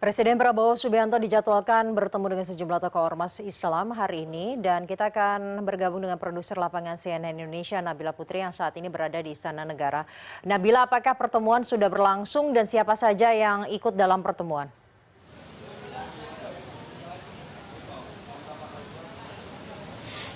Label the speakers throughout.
Speaker 1: Presiden Prabowo Subianto dijadwalkan bertemu dengan sejumlah tokoh ormas Islam hari ini dan kita akan bergabung dengan produser lapangan CNN Indonesia Nabila Putri yang saat ini berada di Istana Negara. Nabila, apakah pertemuan sudah berlangsung dan siapa saja yang ikut dalam pertemuan?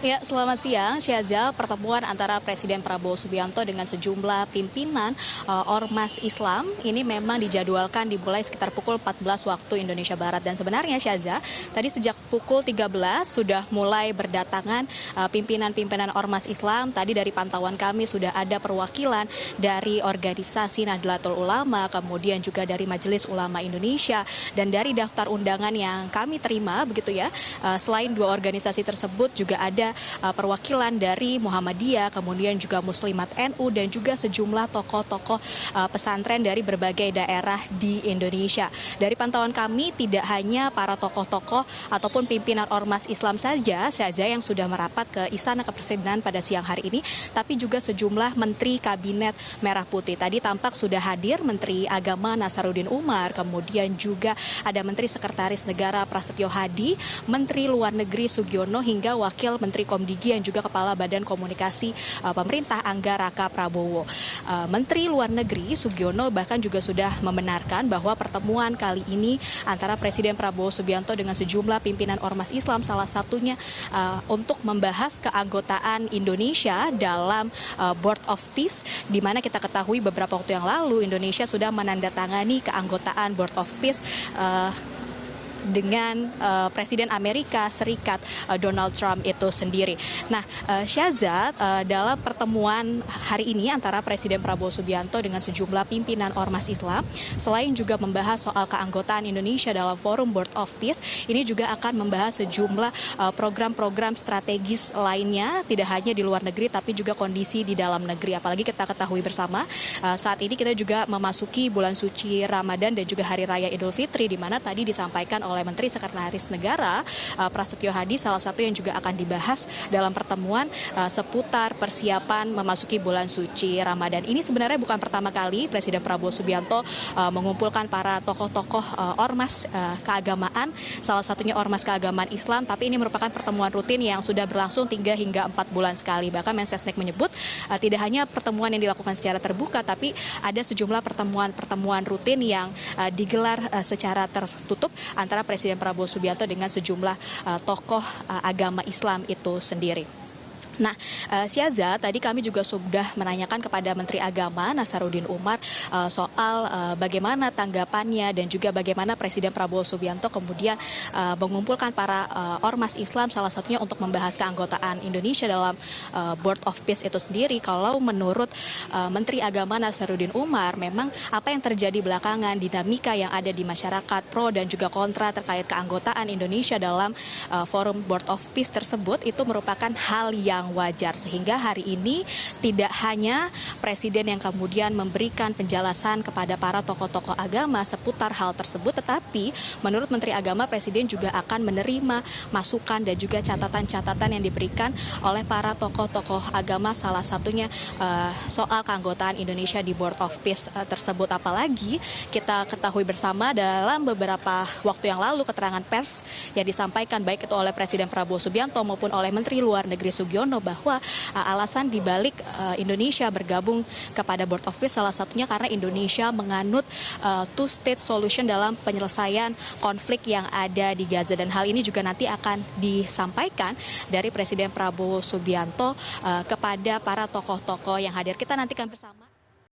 Speaker 2: Ya, selamat siang, Syaza. Pertemuan antara Presiden Prabowo Subianto dengan sejumlah pimpinan Ormas Islam ini memang dijadwalkan dimulai sekitar pukul 14 waktu Indonesia Barat. Dan sebenarnya, Syaza, tadi sejak pukul 13 sudah mulai berdatangan pimpinan-pimpinan Ormas Islam. Tadi dari pantauan kami sudah ada perwakilan dari organisasi Nahdlatul Ulama, kemudian juga dari Majelis Ulama Indonesia, dan dari daftar undangan yang kami terima, begitu ya. Selain dua organisasi tersebut juga ada perwakilan dari Muhammadiyah, kemudian juga Muslimat NU dan juga sejumlah tokoh-tokoh pesantren dari berbagai daerah di Indonesia. Dari pantauan kami tidak hanya para tokoh-tokoh ataupun pimpinan ormas Islam saja yang sudah merapat ke Istana Kepresidenan pada siang hari ini, tapi juga sejumlah menteri kabinet Merah Putih. Tadi tampak sudah hadir Menteri Agama Nasaruddin Umar, kemudian juga ada Menteri Sekretaris Negara Prasetyo Hadi, Menteri Luar Negeri Sugiono, hingga Wakil Menteri Komdigi yang juga Kepala Badan Komunikasi Pemerintah Angga Raka Prabowo. Menteri Luar Negeri Sugiono bahkan juga sudah membenarkan bahwa pertemuan kali ini antara Presiden Prabowo Subianto dengan sejumlah pimpinan ormas Islam salah satunya untuk membahas keanggotaan Indonesia dalam Board of Peace, di mana kita ketahui beberapa waktu yang lalu Indonesia sudah menandatangani keanggotaan Board of Peace dengan Presiden Amerika Serikat Donald Trump itu sendiri. Nah, Syaza, dalam pertemuan hari ini antara Presiden Prabowo Subianto dengan sejumlah pimpinan ormas Islam, selain juga membahas soal keanggotaan Indonesia dalam forum Board of Peace, ini juga akan membahas sejumlah program-program strategis lainnya, tidak hanya di luar negeri tapi juga kondisi di dalam negeri. Apalagi kita ketahui bersama saat ini kita juga memasuki bulan suci Ramadan dan juga Hari Raya Idul Fitri, di mana tadi disampaikan oleh Menteri Sekretaris Negara Prasetyo Hadi, salah satu yang juga akan dibahas dalam pertemuan seputar persiapan memasuki bulan suci Ramadan. Ini sebenarnya bukan pertama kali Presiden Prabowo Subianto mengumpulkan para tokoh-tokoh ormas keagamaan, salah satunya ormas keagamaan Islam, tapi ini merupakan pertemuan rutin yang sudah berlangsung 3 hingga 4 bulan sekali. Bahkan Mensesnek menyebut tidak hanya pertemuan yang dilakukan secara terbuka, tapi ada sejumlah pertemuan rutin yang digelar secara tertutup antara Presiden Prabowo Subianto dengan sejumlah tokoh agama Islam itu sendiri. Nah, Syaza, tadi kami juga sudah menanyakan kepada Menteri Agama Nasaruddin Umar soal bagaimana tanggapannya dan juga bagaimana Presiden Prabowo Subianto kemudian mengumpulkan para ormas Islam, salah satunya untuk membahas keanggotaan Indonesia dalam Board of Peace itu sendiri. Kalau menurut Menteri Agama Nasaruddin Umar, memang apa yang terjadi belakangan, dinamika yang ada di masyarakat pro dan juga kontra terkait keanggotaan Indonesia dalam forum Board of Peace tersebut itu merupakan hal yang wajar, sehingga hari ini tidak hanya Presiden yang kemudian memberikan penjelasan kepada para tokoh-tokoh agama seputar hal tersebut, tetapi menurut Menteri Agama, Presiden juga akan menerima masukan dan juga catatan-catatan yang diberikan oleh para tokoh-tokoh agama, salah satunya soal keanggotaan Indonesia di Board of Peace tersebut. Apalagi kita ketahui bersama dalam beberapa waktu yang lalu keterangan pers yang disampaikan baik itu oleh Presiden Prabowo Subianto maupun oleh Menteri Luar Negeri Sugiono bahwa alasan dibalik Indonesia bergabung kepada Board of Peace salah satunya karena Indonesia menganut two-state solution dalam penyelesaian konflik yang ada di Gaza, dan hal ini juga nanti akan disampaikan dari Presiden Prabowo Subianto kepada para tokoh-tokoh yang hadir. Kita nantikan bersama.